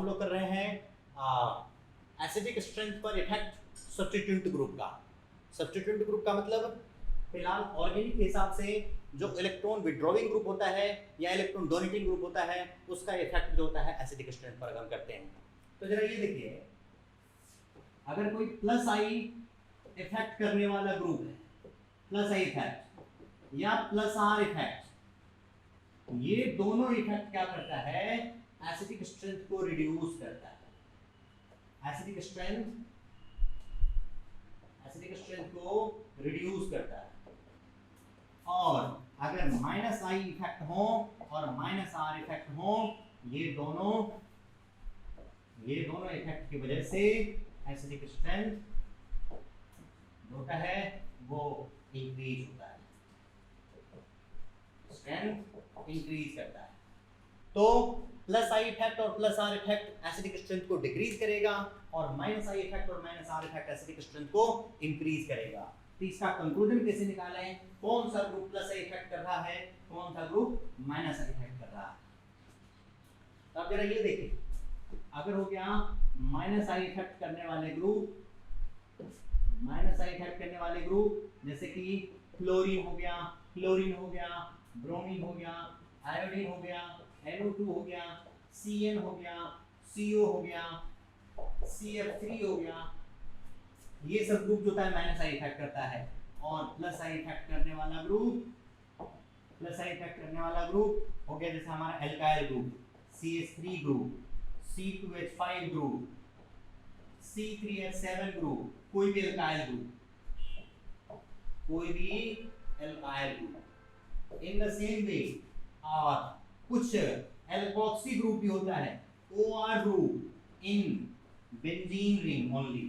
लोग कर रहे हैं एसिडिक स्ट्रेंथ पर इफेक्ट सब्स्टिट्यूएंट ग्रुप का। सब्स्टिट्यूएंट ग्रुप का मतलब फिलहाल ऑर्गेनिक के हिसाब से जो इलेक्ट्रॉन विड्रॉइंग ग्रुप होता है या इलेक्ट्रॉन डोनेटिंग ग्रुप होता है उसका इफेक्ट जो होता है एसिडिक स्ट्रेंथ पर हम करते हैं। तो जरा ये देखिए, अगर कोई प्लस आई इफेक्ट करने वाला ग्रुप है, प्लस आई इफेक्ट या प्लस आर इफेक्ट, ये दोनों इफेक्ट क्या करता है, एसिडिक स्ट्रेंथ को रिड्यूस करता है। एसिडिक स्ट्रेंथ को रिड्यूस करता है। और अगर माइनस आई इफेक्ट हो और माइनस आर इफेक्ट हो, ये दोनों इफेक्ट की वजह से एसिडिक स्ट्रेंथ होता है वो इंक्रीज होता है, स्ट्रेंथ इंक्रीज करता है। तो प्लस आई इफेक्ट और plus are effect acidic strength को डिक्रीज करेगा और माइनस आई इफेक्ट और minus are effect acidic strength को इंक्रीज करेगा। तो इसका कंक्लूजन कैसे निकालें, कौन सा ग्रुप प्लस आई इफेक्ट कर रहा है, कौन सा ग्रुप माइनस आई इफेक्ट कर रहा है। तो आप जरा ये देखिए, अगर हो गया माइनस आई इफेक्ट करने वाले ग्रुप, जैसे कि फ्लोरीन हो गया, ब्रोमीन हो गया, आयोडीन हो गया, NO2 हो गया, CN हो गया, CO हो गया, CF3 हो गया, ये सब ग्रुप जो होता है माइनस आई इफेक्ट करता है। और प्लस आई इफेक्ट करने वाला ग्रुप हो गया जैसे हमारा alkyl group, CH3 group, C2H5 group, C3H7 group, कोई भी alkyl group. In the same way और कुछ एल्कोक्सी ग्रुप भी होता है, OR group in benzene ring only,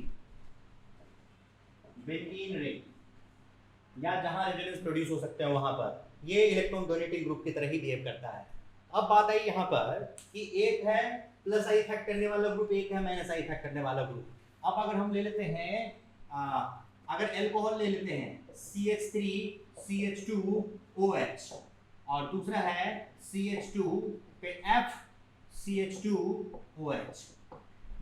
benzene ring या जहां रेजोनेंस प्रोड्यूस हो सकते हैं वहां पर, ये इलेक्ट्रॉन डोनेटिंग ग्रुप की तरह ही बिहेव करता है। अब बात आई यहाँ पर कि एक है प्लस आई इफेक्ट करने वाला ग्रुप, एक है माइनस आई इफेक्ट करने वाला ग्रुप। अब अगर हम ले लेते हैं अगर एल्कोहल ले लेते हैं CH3 CH2OH और दूसरा है CH2 पे F CH2OH,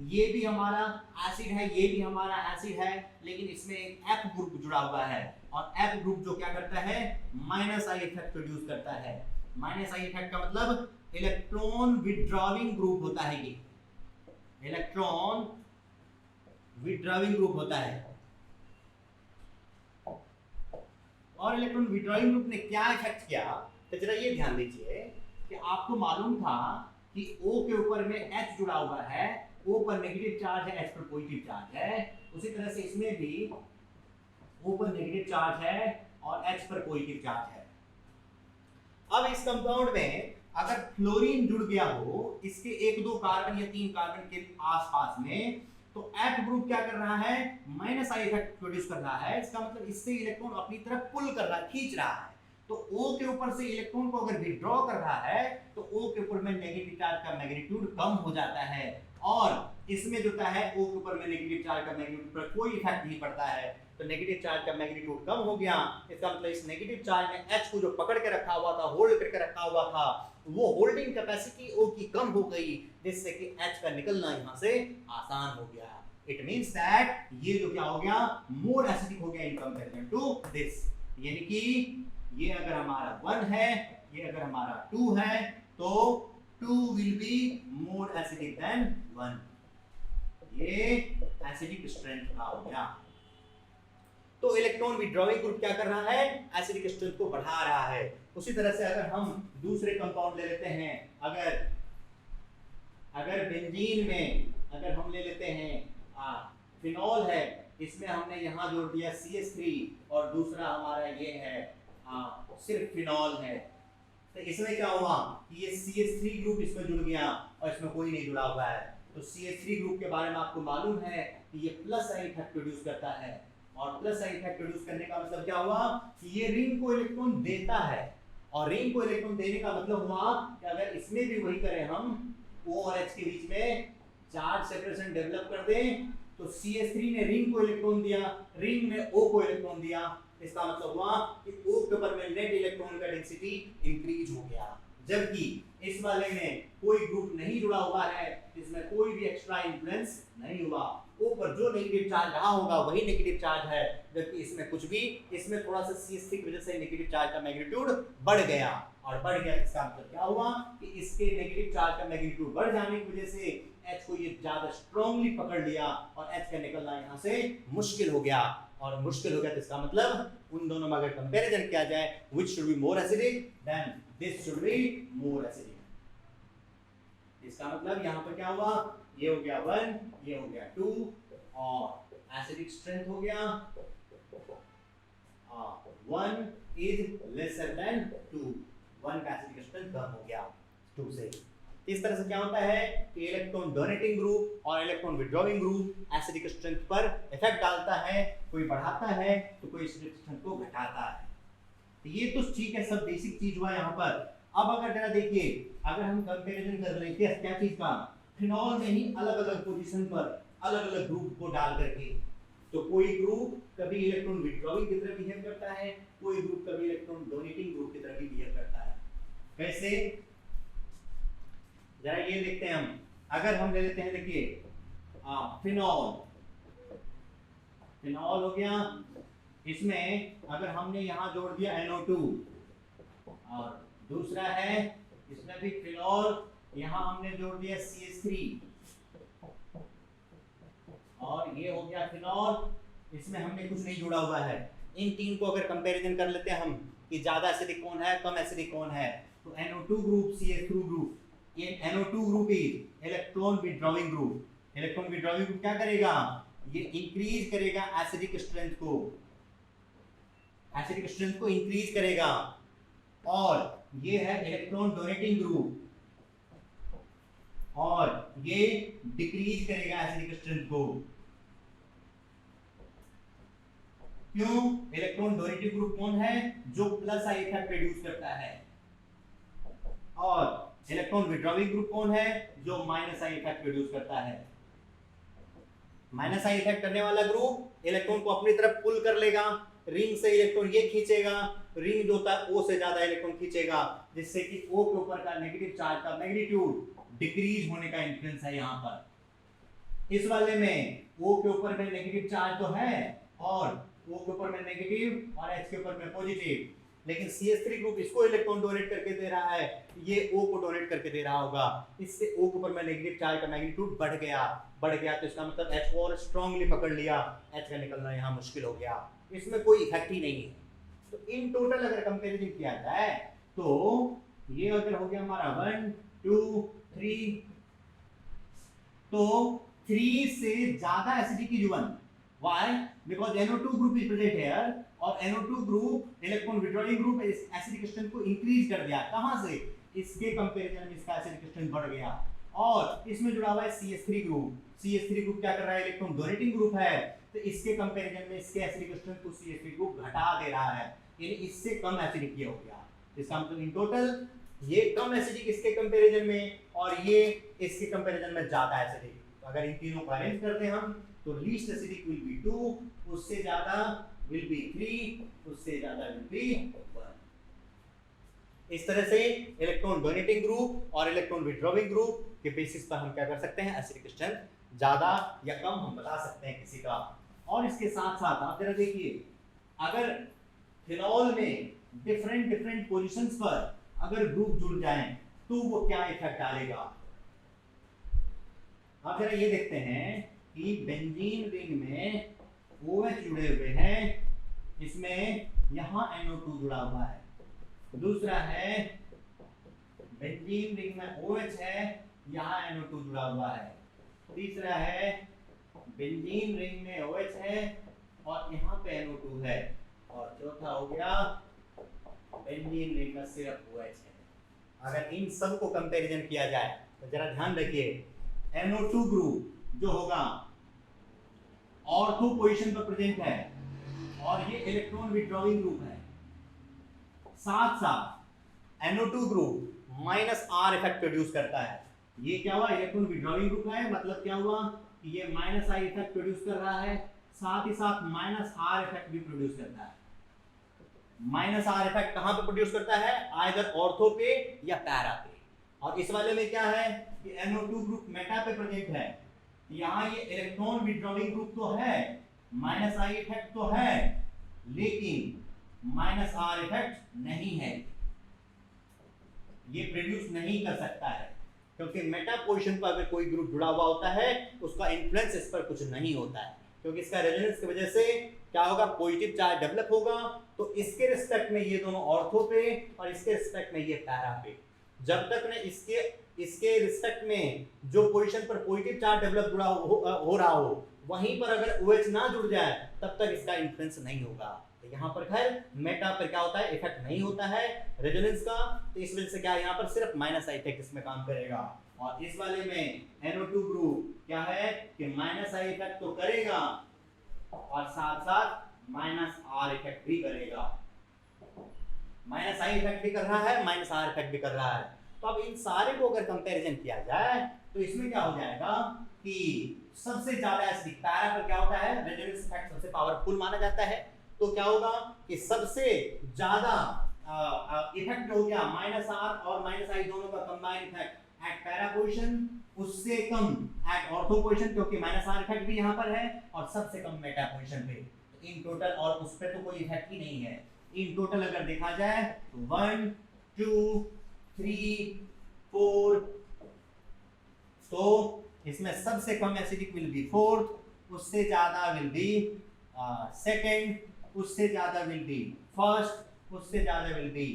ये भी हमारा एसिड है, ये भी हमारा एसिड है, लेकिन इसमें एक F ग्रुप जुड़ा हुआ है और F ग्रुप जो क्या करता है, माइनस आई इफेक्ट प्रोड्यूस करता है। माइनस आई इफेक्ट का मतलब इलेक्ट्रॉन विड्रॉविंग ग्रुप होता है, ये इलेक्ट्रॉन विड्रॉविंग ग्रुप होता है। और इलेक्ट्रॉन विड्रॉइंग ग्रुप ने क्या इफेक्ट किया, तो जरा ये ध्यान दीजिए कि आपको मालूम था कि O के ऊपर में H जुड़ा हुआ है, O पर नेगेटिव चार्ज है, H पर पॉजिटिव चार्ज है। उसी तरह से इसमें भी O पर नेगेटिव चार्ज है और H पर पॉजिटिव चार्ज है। अब इस कंपाउंड में अगर फ्लोरीन जुड़ गया हो इसके 1-2 कार्बन या 3 कार्बन के आसपास में, तो F ग्रुप क्या कर रहा है, माइनस आई इफेक्ट प्रोड्यूस कर रहा है। इसका मतलब इससे इलेक्ट्रॉन अपनी तरफ पुल कर रहा है, खींच रहा है। तो O के ऊपर से इलेक्ट्रॉन को अगर विड्रॉ कर रहा है तो O के ऊपर में नेगेटिव चार्ज का मैग्नीट्यूड कम हो जाता है और इसमें जो है O के ऊपर में नेगेटिव चार्ज का मैग्नीट्यूड पर कोई इफेक्ट नहीं पड़ता है। तो नेगेटिव चार्ज का मैग्नीट्यूड कम हो गया, इसका मतलब इस नेगेटिव चार्ज ने H को जो पकड़ के रखा हुआ था, होल्ड करके रखा हुआ था, वो होल्डिंग कैपेसिटी O की कम हो गई, जिससे कि H का निकलना यहाँ से आसान हो गया। इट मींस दैट ये जो क्या हो गया, मोर एसिडिक हो गया इन कंपैरिजन टू दिस। यानी कि ये अगर हमारा 1 है, ये अगर हमारा 2 है, तो 2 will be more acidic then 1। ये एसिडिक स्ट्रेंथ का हो गया। तो इलेक्ट्रॉन विड्रॉइंग ग्रुप क्या कर रहा है, एसिडिक स्ट्रेंथ को बढ़ा रहा है। उसी तरह से अगर हम दूसरे कंपाउंड ले लेते हैं, अगर बेंजीन में अगर हम ले लेते हैं फिनॉल है, इसमें हमने यहाँ जोड़ दिया CH3 और दूसरा हमारा ये है सिर्फ फिनॉल है, तो इसमें क्या हुआ कि ये CH3 ग्रुप इसमें जुड़ गया और इसमें कोई नहीं जुड़ा हुआ है। तो CH3 ग्रुप के बारे में आपको मालूम है कि ये प्लस आई इफेक्ट प्रोड्यूस करता है और प्लस आई इफेक्ट प्रोड्यूस करने का मतलब क्या हुआ कि ये रिंग को इलेक्ट्रॉन देता है और रिंग को इलेक्ट्रॉन देने का मतलब हुआ कि अगर इसमें भी वही करें हम O और H के बीच में चार्ज सेपरेशन डेवलप कर दें, तो CH3 ने रिंग को इलेक्ट्रॉन दिया, रिंग ने O को इलेक्ट्रॉन दिया, इसका मतलब हुआ कि O के ऊपर में नेट इलेक्ट्रॉन का डेंसिटी इंक्रीज हो गया। जबकि इस वाले में कोई ग्रुप नहीं जुड़ा हुआ है, इसमें कोई भी एक्स्ट्रा इन्फ्लुएंस नहीं हुआ। ओ पर जो नेगेटिव चार्ज रहा होगा वही नेगेटिव चार्ज है, जबकि इसमें कुछ भी, इसमें थोड़ा सा CH3 की वजह से नेगेटिव चार्ज का मैग्नीट्यूड बढ़ गया, और बढ़ गया इसका मतलब क्या हुआ कि इसके नेगेटिव चार्ज का मैग्नीट्यूड बढ़ जाने की वजह से H को ये ज्यादा स्ट्रांगली पकड़ लिया और H का निकलना यहाँ से मुश्किल हो गया, और मुश्किल हो गया तो इसका मतलब उन दोनों में अगर कंपैरिजन किया जाए, which should be more acidic, then this should be more acidic। इसका मतलब यहाँ पर क्या हुआ, ये हो गया 1, ये हो गया 2, और एसिडिक स्ट्रेंथ हो गया 1 इज लेसर देन 2, 1 का एसिडिक स्ट्रेंथ कम हो गया 2 से। इस तरह से क्या होता है कि इलेक्ट्रॉन डोनेटिंग ग्रुप और electron withdrawing group acidic strength पर इफेक्ट डालता है, कोई बढ़ाता है तो कोई एसिडिक स्ट्रेंथ को घटाता है। तो ये तो ठीक है, सब बेसिक चीज हुआ यहाँ पर। अब अगर जरा देखिए, अगर हम कंपैरिजन कर रहे थे क्या चीज का, फिनॉल में ही अलग अलग पोजीशन पर अलग अलग ग्रुप को डाल करके, तो कोई ग्रुप कभी इलेक्ट्रॉन विड्रॉइंग की तरह बिहेव करता है, कोई ग्रुप कभी इलेक्ट्रॉन डोनेटिंग ग्रुप की तरह भी बिहेव करता है। कैसे, जरा ये देखते हैं हम। अगर हम ले लेते हैं, देखिए फिनॉल, फिनॉल हो गया, इसमें अगर हमने यहाँ जोड़ दिया NO2, और दूसरा है इसमें भी फिनॉल, यहाँ हमने जोड़ दिया CH3, और ये हो गया फिनॉल, इसमें हमने कुछ नहीं जोड़ा हुआ है। इन तीन को अगर कंपैरिजन कर लेते हैं हम कि ज्यादा एसिडिक कौन है, कम एसिडिक कौन है, तो NO2 ग्रुप, CH3 ग्रुप, ये NO2 group is electron withdrawing group. Electron withdrawing group क्या करेगा, ये इंक्रीज करेगा एसिडिक स्ट्रेंथ को, एसिडिक स्ट्रेंथ को इंक्रीज करेगा। और ये है इलेक्ट्रॉन डोनेटिंग ग्रुप, और ये डिक्रीज करेगा एसिडिक स्ट्रेंथ को। क्यों, इलेक्ट्रॉन डोनेटिव ग्रुप कौन है, जो प्लस आई इफेक्ट प्रोड्यूस करता है, और इलेक्ट्रॉन विड्रॉइंग ग्रुप कौन है, जो माइनस आई इफेक्ट प्रोड्यूस करता है। माइनस आई इफेक्ट करने वाला ग्रुप इलेक्ट्रॉन को अपनी तरफ पुल कर लेगा, रिंग से इलेक्ट्रॉन ये खींचेगा, रिंग जो होता है O से ज्यादा इलेक्ट्रॉन खींचेगा, जिससे कि O के ऊपर का नेगेटिव चार्ज का मैग्नीट्यूड डिक्रीज होने का इन्फ्लुएंस है यहाँ पर। इस वाले में O के ऊपर में नेगेटिव चार्ज तो है, और O के ऊपर में नेगेटिव और H के ऊपर में पॉजिटिव, लेकिन CH3 ग्रुप इसको इलेक्ट्रॉन डोनेट करके दे रहा है, ये O को डोनेट करके दे रहा होगा, इससे O के ऊपर में नेगेटिव चार्ज का मैग्नीट्यूड बढ़ गया तो इसका मतलब H को और स्ट्रांगली पकड़ लिया, H का निकलना यहाँ मुश्किल हो गया, इसमें कोई इफेक्ट ही नहीं है। तो इन टोटल अगर कंपैरिजन किया जाए तो ये अगर हो गया हमारा 1 2 3, तो 3 से ज्यादा acidic is 1। Why? Because NO2 group is present here, और NO2 group electron withdrawing group acidic strength को इंक्रीज कर दिया। कहां से, इसके कंपैरिजन में इसका एसिडिक स्ट्रेंथ बढ़ गया। और इसमें जुड़ा हुआ है CH3 ग्रुप, CH3 ग्रुप क्या कर रहा है, इलेक्ट्रॉन डोनेटिंग ग्रुप है, तो इसके कंपैरिजन में इसके एसिडिक स्ट्रेंथ को CH3 ग्रुप घटा दे रहा है, यानी इससे कम एसिडिक ये हो गया। इसका मतलब इन टोटल ये कम एसिडिक इसके कंपैरिजन में, और ये इसके कंपैरिजन में ज्यादा एसिडिक। तो अगर इन तीनों को अरेंज करते हैं हम, तो लीस्ट एसिडिक विल बी 2, उससे ज्यादा विल बी 3, उससे ज्यादा विल बी 1। इस तरह से इलेक्ट्रॉन डोनेटिंग ग्रुप और इलेक्ट्रॉन विड्रॉइंग ग्रुप के बेसिस पर हम क्या कर सकते हैं, एसिडिक स्ट्रेंथ ज्यादा या कम हम बता सकते हैं किसी का। और इसके साथ साथ आप जरा देखिए, अगर फिनॉल में डिफरेंट पोजीशंस पर अगर ग्रुप जुड़ जाएं तो वो क्या इफेक्ट डालेगा। आप जरा ये देखते हैं कि बेंजीन रिंग में OH जुड़े हुए हैं, इसमें यहाँ NO2 जुड़ा हुआ है। दूसरा है बेंजीन रिंग में OH है, यहाँ NO2 जुड़ा हुआ है। तीसरा है बेंजीन रिंग में OH है और यहाँ पे NO2 है। और चौथा हो गया बेंजीन रिंग में सिर्फ OH है। अगर इन सब को कंपैरिजन किया जाए तो जरा ध्यान रखिए, NO2 ग्रुप जो होगा ऑर्थो पोजीशन पर प्रेजेंट है और ये इलेक्ट्रॉन विड्रॉइंग ग्रुप है। साथ साथ NO2 group -R effect produce करता है। ये क्या हुआ, इलेक्ट्रॉन विड्रॉइंग ग्रुप है, मतलब क्या हुआ कि ये -I इफेक्ट प्रोड्यूस कर रहा है, साथ ही साथ -R इफेक्ट भी प्रोड्यूस करता है। माइनस आर इफेक्ट कहां पे प्रोड्यूस करता है, आइदर ऑर्थो पे या पैरा पे। और इस वाले में क्या है कि NO2 ग्रुप मेटा पे प्रेजेंट है, यहाँ ये इलेक्ट्रॉन विड्रॉइंग ग्रुप तो है, माइनस आई इफेक्ट तो है, लेकिन माइनस आर इफेक्ट नहीं है, ये प्रोड्यूस नहीं कर सकता है, क्योंकि मेटा पोजीशन पर अगर कोई ग्रुप जुड़ा हुआ होता है उसका इन्फ्लुएंस इस पर कुछ नहीं होता है, क्योंकि इसका रेजोनेंस की वजह से क्या होगा, पॉजिटिव चार्ज डेवलप होगा, तो इसके रिस्पेक्ट में ये दोनों ऑर्थो पे और इसके रिस्पेक्ट में ये पैरा पे। जब तक ने इसके रिस्पेक्ट में जो पोजीशन पर पॉजिटिव चार्ज डेवलप जुड़ा हो रहा हो वहीं पर अगर OH ना जुड़ जाए तब तक इसका इन्फ्लुएंस नहीं होगा। तो यहाँ पर खैर मेटा पर क्या होता है, इफेक्ट नहीं होता है रेजोनेंस का, तो इस वजह से क्या यहाँ पर सिर्फ माइनस आई इफेक्ट इसमें काम करेगा। और इस वाले में NO2 ग्रुप क्या है कि माइनस आई इफेक्ट तो करेगा और साथ साथ माइनस आर इफेक्ट भी करेगा, माइनस आई इफेक्ट भी कर रहा है, माइनस आर इफेक्ट भी कर रहा है। तो अब इन सारे को अगर कंपैरिजन किया जाए तो इसमें क्या हो जाएगा कि सबसे ज्यादा एसिडिक पैरा पर क्या होता है, रेजोनेंस इफेक्ट सबसे पावरफुल माना जाता है, तो क्या होगा कि सबसे ज्यादा इफेक्ट हो गया माइनस आर और माइनस आई दोनों का combined effect at para position, उससे कम एट ऑर्थो पोजीशन, क्योंकि माइनस आर इफेक्ट भी यहाँ पर है, और सबसे कम मेटा पोजीशन पे। तो इन टोटल, और उस पे तो कोई इफेक्ट ही नहीं है, इन टोटल अगर देखा जाए तो 1 2 3 4, तो इसमें सबसे कम एसिडिक विल बी फोर्थ, उससे ज्यादा विल बी सेकंड, उससे ज्यादा विल बी फर्स्ट, उससे ज्यादा विल बी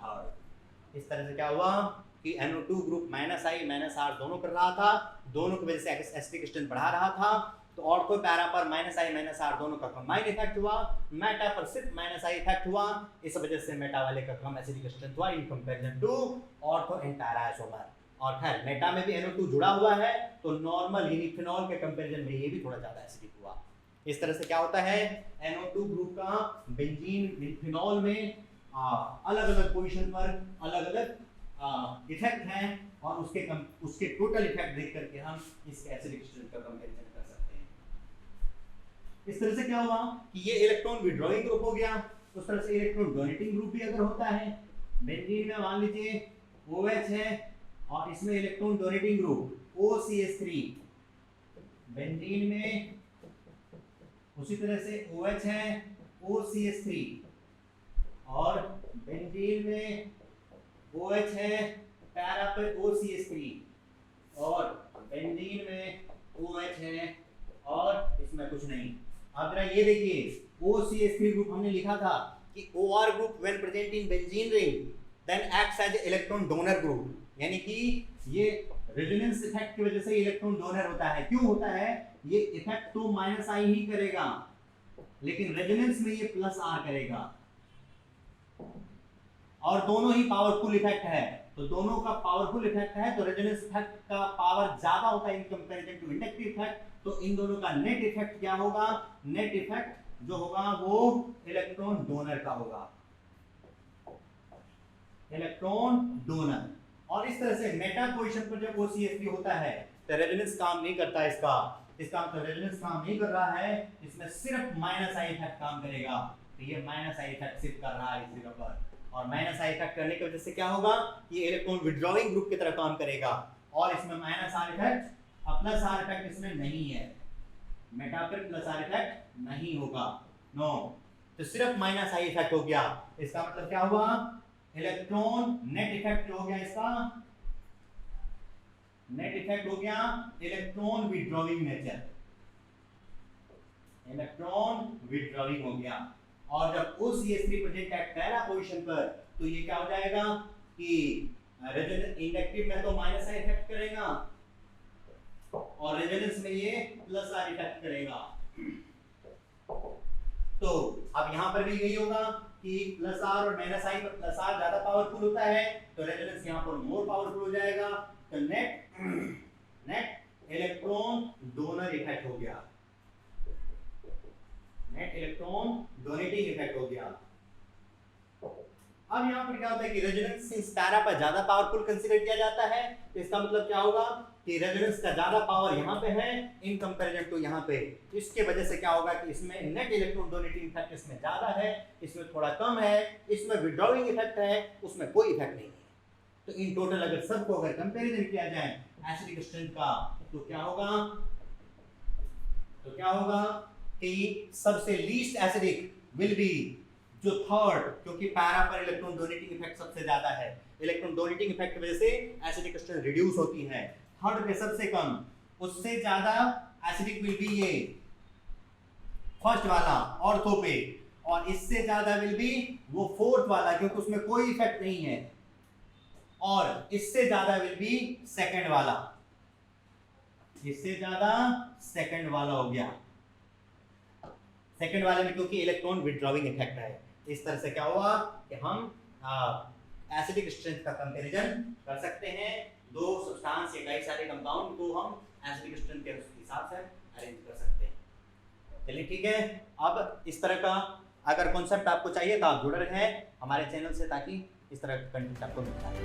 थर्ड। इस तरह से क्या हुआ कि NO2 group minus I minus R दोनों कर रहा था, दोनों की वजह से एसिडिक स्ट्रेंथ बढ़ा रहा था, तो ऑर्थो पैरा पर माइनस आई माइनस आर दोनों का कंबाइंड इफेक्ट हुआ, मेटा पर सिर्फ माइनस आई इफेक्ट हुआ, इस वजह से मेटा वाले का कम एसिडिक स्ट्रेंथ हुआ in comparison to ortho and para isomer. और खैर मेटा में भी NO2 जुड़ा हुआ है, तो नॉर्मल यूनिफिनॉल के कंपैरिजन में ये भी थोड़ा ज्यादा एसिडिक हुआ। इस तरह से क्या होता है, NO2 ग्रुप का बेंजीन फिनॉल में अलग अलग पोजीशन पर अलग अलग इफेक्ट हैं, और उसके टोटल इफेक्ट देख करके हम इसके एसिडिक स्ट्रेंथ का कंपैरिजन कर सकते हैं। इस तरह से क्या हुआ कि ये इलेक्ट्रॉन विड्रॉइंग ग्रुप हो गया, उस तरह से इलेक्ट्रॉन डोनेटिंग ग्रुप भी अगर होता है, बेंजीन में मान लीजिए OH है और इसमें electron donating group OCH3, benzene में उसी तरह से OH है OCH3, और बेंजीन में OH है पैरा पे OCH3, और बेंजीन में OH है और इसमें कुछ नहीं। अब जरा ये देखिए OCH3 ग्रुप हमने लिखा था कि OR group when present in benzene ring then acts as electron donor group, यानी कि ये रेजोनेंस इफेक्ट की वजह से इलेक्ट्रॉन डोनर होता है। क्यों होता है, ये इफेक्ट तो माइनस आई ही करेगा, लेकिन रेजोनेंस में ये प्लस आर करेगा, और दोनों ही पावरफुल इफेक्ट है, तो दोनों का पावरफुल इफेक्ट है, तो रेजोनेंस इफेक्ट का पावर ज्यादा होता है in comparison to inductive effect, तो इन दोनों का नेट इफेक्ट क्या होगा, नेट इफेक्ट जो होगा वो इलेक्ट्रॉन डोनर का होगा, इलेक्ट्रॉन डोनर। और इस तरह से मेटा पोजीशन पर जब OCH3 होता है तो रेजोनेंस काम नहीं करता, इसका मतलब रेजोनेंस काम नहीं कर रहा है, इसमें सिर्फ माइनस आई इफेक्ट काम करेगा, तो ये माइनस आई इफेक्ट सिर्फ कर रहा है इस जगह पर, और माइनस आई इफेक्ट करने की वजह से क्या होगा, ये इलेक्ट्रॉन विड्रॉइंग ग्रुप की तरह काम करेगा, और इसमें minus are effect, plus are effect इसमें नहीं है, मेटा पर प्लस आर इफेक्ट नहीं होगा, नो, तो सिर्फ माइनस आई इफेक्ट हो गया। इसका मतलब क्या हुआ, इलेक्ट्रॉन नेट इफेक्ट हो गया, इसका नेट इफेक्ट हो गया electron withdrawing nature, electron withdrawing हो गया। और जब OCH3 present at para position पर, तो ये क्या हो जाएगा कि इंडक्टिव में तो माइनस आई इफेक्ट करेगा और रेजोनेंस में ये प्लस आर इफेक्ट करेगा। तो अब यहाँ पर भी यही होगा कि प्लस आर और माइनस आई पर प्लस आर ज्यादा पावरफुल होता है, तो रेजोनेंस यहाँ पर मोर पावरफुल हो जाएगा, तो नेट इलेक्ट्रॉन डोनर इफेक्ट हो गया, नेट इलेक्ट्रॉन डोनेटिंग इफेक्ट हो गया। अब यहाँ पर क्या होता है कि रेजोनेंस सिंस पैरा पर ज्यादा पावरफुल कंसीडर किया जाता है, तो इसका मतलब क्या होगा कि रेजोनेंस का ज्यादा पावर यहाँ पे है इन कंपैरिजन टू यहाँ पे। इसके वजह से क्या होगा कि इसमें नेट इलेक्ट्रॉन डोनेटिंग इफेक्ट इसमें ज्यादा है, इसमें थोड़ा कम है, इसमें विड्रॉइंग इफेक्ट है, उसमें कोई इफेक्ट नहीं है। तो इन टोटल अगर सबको अगर कंपैरिजन किया जाए एसिडिक स्ट्रेंथ का तो क्या होगा कि सबसे लीस्ट एसिडिक विल बी जो थर्ड, क्योंकि पैरा पर इलेक्ट्रॉन डोनेटिंग इफेक्ट सबसे ज्यादा है, इलेक्ट्रॉन डोनेटिंग इफेक्ट की वजह से एसिडिक स्ट्रेंथ रिड्यूस होती है। थर्ड पे सबसे कम, उससे ज्यादा एसिडिक विल बी ये फर्स्ट वाला ऑर्थो पे, और इससे ज्यादा विल बी वो फोर्थ वाला क्योंकि उसमें कोई इफेक्ट नहीं है, और इससे ज्यादा विल बी सेकंड वाला, इससे ज्यादा सेकंड वाला हो गया। सेकंड वाले में क्योंकि इलेक्ट्रॉन विड्रॉइंग इफेक्ट है। इस तरह से क्या हुआ कि हम एसिडिक स्ट्रेंथ का कंपैरिजन कर सकते हैं। दो सब्सटेंस या कई सारे कंपाउंड को हम एसिडिक स्ट्रेंथ के हिसाब से अरेंज कर सकते हैं। चलिए ठीक है। अब इस तरह का अगर कॉन्सेप्ट आपको चाहिए तो आप जुड़े रहें हमारे चैनल से, ताकि इस तरह का कंटेंट आपको मिलता है।